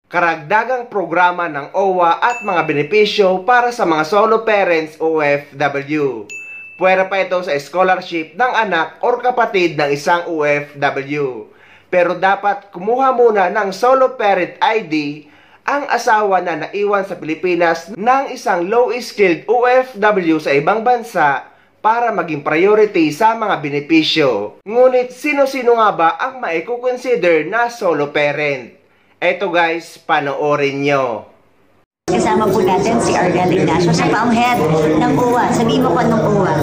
karagdagang programa ng OWA at mga benepisyo para sa mga solo parents OFW. Puwera pa ito sa scholarship ng anak or kapatid ng isang OFW. Pero dapat kumuha muna ng solo parent ID ang asawa na naiwan sa Pilipinas ng isang low-skilled OFW sa ibang bansa para maging priority sa mga benepisyo. Ngunit sino-sino nga ba ang maiko-consider na solo parent? Eto guys, panoorin nyo. Kasama po natin si Arnel Ignacio, sa head ng OWA. Sabihin mo ko anong OWA?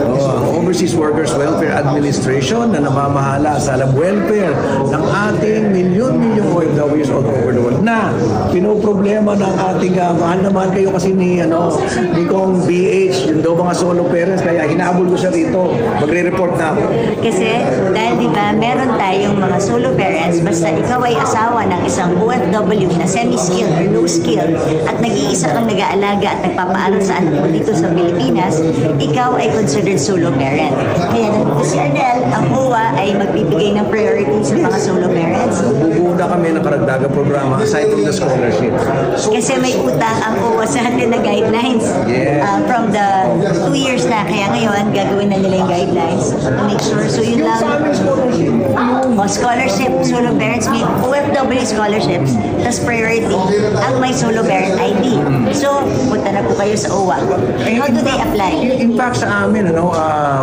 Overseas Workers Welfare Administration na namamahala sa welfare ng ating milyon-milyong OFWs all over the world na pinoproblema ng ating mahal naman kayo kasi ni Kong BH, yung daw mga solo parents, kaya hinahabol ko siya rito. Magre-report na ako. Kasi dahil diba, meron tayong mga solo parents, basta ikaw ay asawa ng isang OFW na semi-skilled or low-skilled at nag-iisa kang nag-aalaga at nagpapaaral sa anak mo dito sa Pilipinas, ikaw ay considered solo parent. Kaya nandito si Arnel, ang OWA ay magbibigay ng priority sa mga solo parents. Bubuo na kami ng karagdagang programa aside from the scholarship. Kasi may utang ang OWA sa atin na guidelines. From the 2 years na, kaya ngayon gagawin na nila yung guidelines to make sure. So yun lang. Scholarship, solo parents, may OFW scholarships, tas priority ang may solo parent ID. So, punta na po kayo sa OWA. How do they apply? In fact, sa amin,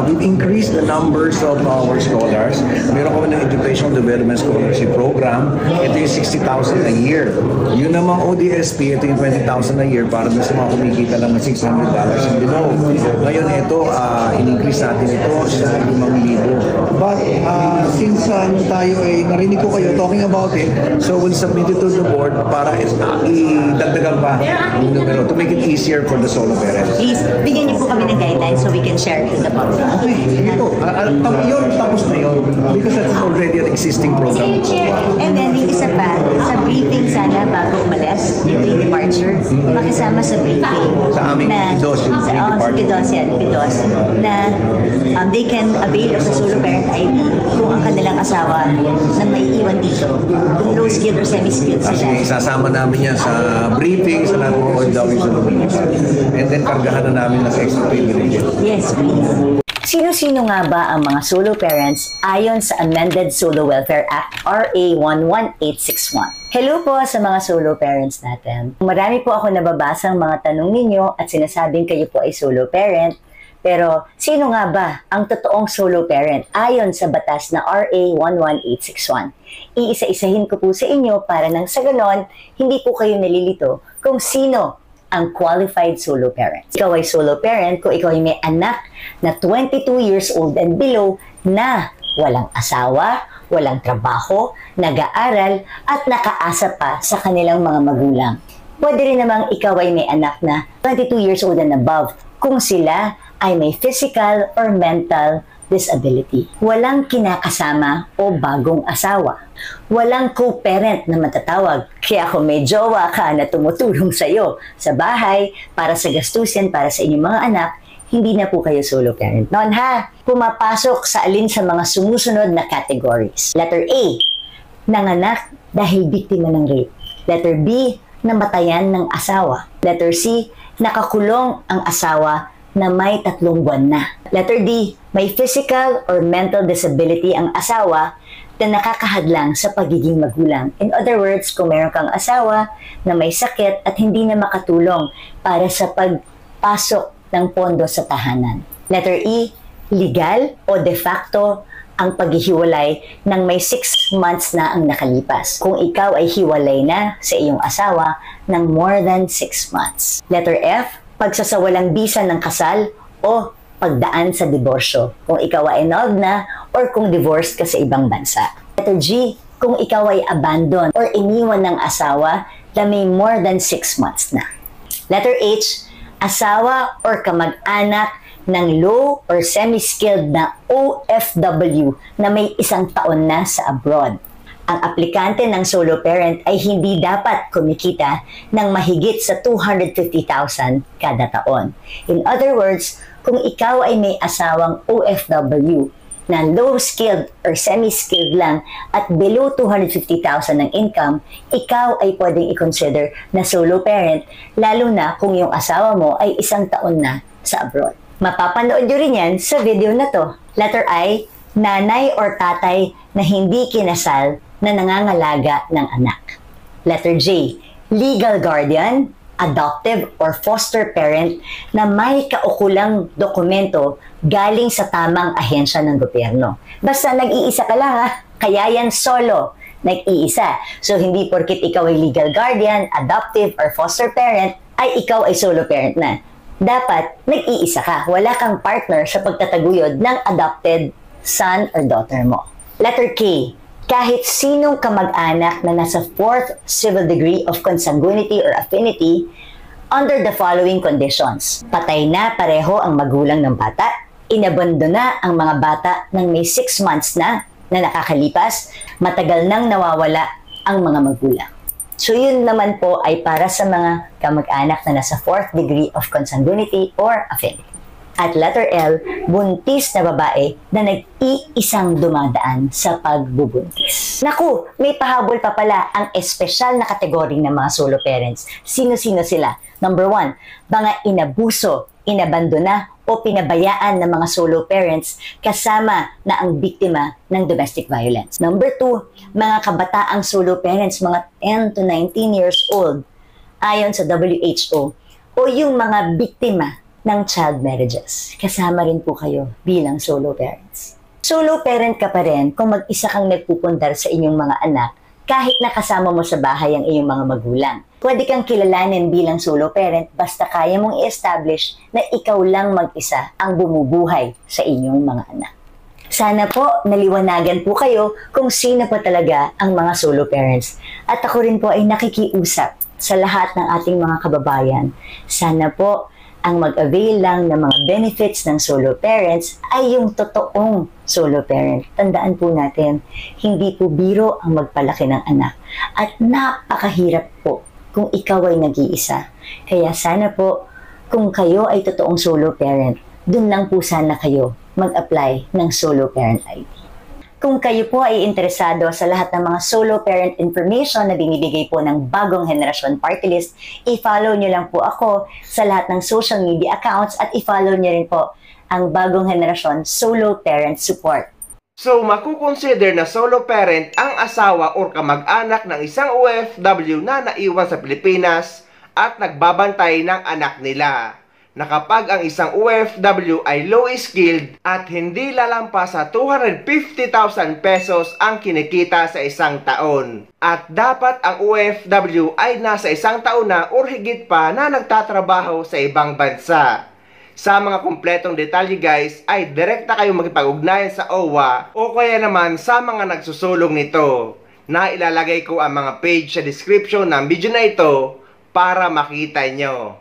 we've increased the numbers of our scholars. Meron kami ng Educational Development Scholarship Program. Ito yung 60,000 a year. Yun namang ODSP, ito yung 20,000 a year para na sa mga kumikita lang ng $600 and below. Ngayon, ito, in-increase natin ito sa 5,000. But, since tayo ay narinig ko kayo talking about it, so we'll submit it to the board para idagdagan pa yung numero to make it easier for the solo parents. Please, bigyan niyo po kami ng guidelines so we can share it to the public. Okay, ito. Yun, tapos na yun. Because that's already an existing program. And then, yung isa pa, sa briefing sana bago umalis, yung departure, makisama sa briefing. Sa aming PIDOS, yung PIDOS yan, PIDOS, na they can avail of the solo parent ID kung ang kanilang asawa na may iwan dito. Kung low-skilled or semi-skilled sila. Kasi isasama namin yan sa briefing sa lahat ng OFW sa Pilipinas. And then, kargahan na namin ng extra privileges. Yes, please. Sino-sino nga ba ang mga solo parents ayon sa Amended Solo Welfare Act RA 11861? Hello po sa mga solo parents natin. Marami po ako nababasang mga tanong ninyo at sinasabing kayo po ay solo parent. Pero sino nga ba ang totoong solo parent ayon sa batas na RA 11861? Iisa-isahin ko po sa inyo para nang sa ganon, hindi po kayo nalilito kung sino ang qualified solo parent. Ikaw ay solo parent kung ikaw ay may anak na 22 years old and below na walang asawa, walang trabaho, nag-aaral at nakaasa pa sa kanilang mga magulang. Pwede rin namang ikaw ay may anak na 22 years old and above kung sila ay may physical or mental disability. Walang kinakasama o bagong asawa. Walang co-parent na matatawag. Kaya kung may jowa ka na tumutulong sa'yo sa bahay para sa gastusin para sa inyong mga anak, hindi na po kayo solo parent. Noon ha, pumapasok sa alin sa mga sumusunod na categories. Letter A, nanganak dahil biktima ng rape. Letter B, namatayan ng asawa. Letter C, nakakulong ang asawa na may 3 buwan na. Letter D, may physical or mental disability ang asawa na nakakahadlang sa pagiging magulang. In other words, kung meron kang asawa na may sakit at hindi na makatulong para sa pagpasok ng pondo sa tahanan. Letter E, legal o de facto ang paghihiwalay ng may 6 months na ang nakalipas. Kung ikaw ay hiwalay na sa iyong asawa ng more than 6 months. Letter F, pagsasawalang bisa ng kasal o pagdaan sa diborsyo. Kung ikaw ay annulled na or kung divorced ka sa ibang bansa. Letter G, kung ikaw ay abandon or iniwan ng asawa na may more than 6 months na. Letter H, asawa or kamag-anak ng low or semi-skilled na OFW na may 1 taon na sa abroad. Ang aplikante ng solo parent ay hindi dapat kumikita ng mahigit sa 250,000 kada taon. In other words, kung ikaw ay may asawang OFW, na low-skilled or semi-skilled lang at below 250,000 ng income, ikaw ay pwedeng i-consider na solo parent, lalo na kung yung asawa mo ay 1 taon na sa abroad. Mapapanood nyo rin yan sa video na to. Letter I, nanay or tatay na hindi kinasal na nangangalaga ng anak. Letter J, legal guardian, adoptive or foster parent na may kaukulang dokumento galing sa tamang ahensya ng gobyerno. Basta nag-iisa ka lang ha, kaya yan solo, nag-iisa. So hindi porkit ikaw ay legal guardian, adoptive or foster parent, ay ikaw ay solo parent na. Dapat nag-iisa ka, wala kang partner sa pagtataguyod ng adopted son or daughter mo. Letter K, kahit sinong kamag-anak na nasa 4th civil degree of consanguinity or affinity under the following conditions. Patay na pareho ang magulang ng bata, inabondo na ang mga bata ng may 6 months na nakakalipas, matagal nang nawawala ang mga magulang. So yun naman po ay para sa mga kamag-anak na nasa 4th degree of consanguinity or affinity. At letter L, buntis na babae na nag-iisang dumadaan sa pagbubuntis. Naku, may pahabol pa pala ang espesyal na kategory ng mga solo parents. Sino-sino sila? Number 1, mga inabuso, inabandona o pinabayaan ng mga solo parents kasama na ang biktima ng domestic violence. Number 2, mga kabataang solo parents, mga 10 to 19 years old, ayon sa WHO, o yung mga biktima ng child marriages. Kasama rin po kayo bilang solo parents. Solo parent ka pa rin kung mag-isa kang nagpupundar sa inyong mga anak kahit nakasama mo sa bahay ang iyong mga magulang. Pwede kang kilalanin bilang solo parent basta kaya mong i-establish na ikaw lang mag-isa ang bumubuhay sa inyong mga anak. Sana po naliwanagan po kayo kung sino pa talaga ang mga solo parents. At ako rin po ay nakikiusap sa lahat ng ating mga kababayan. Sana po ang mag-avail lang ng mga benefits ng solo parents ay yung totoong solo parent. Tandaan po natin, hindi po biro ang magpalaki ng anak. At napakahirap po kung ikaw ay nag-iisa. Kaya sana po, kung kayo ay totoong solo parent, dun lang po sana kayo mag-apply ng solo parent ID. Kung kayo po ay interesado sa lahat ng mga solo parent information na binibigay po ng Bagong Henerasyon Party List, i-follow nyo lang po ako sa lahat ng social media accounts at i-follow nyo rin po ang Bagong Henerasyon Solo Parent Support. So, makukonsider na solo parent ang asawa o kamag-anak ng isang OFW na naiwan sa Pilipinas at nagbabantay ng anak nila, na kapag ang isang OFW ay low-skilled at hindi lalampas sa 250,000 pesos ang kinikita sa isang taon. At dapat ang OFW ay nasa 1 taon na o higit pa na nagtatrabaho sa ibang bansa. Sa mga kumpletong detalye guys, ay direkta kayong makipag-ugnayan sa OWA o kaya naman sa mga nagsusulong nito, na ilalagay ko ang mga page sa description ng video na ito para makita nyo.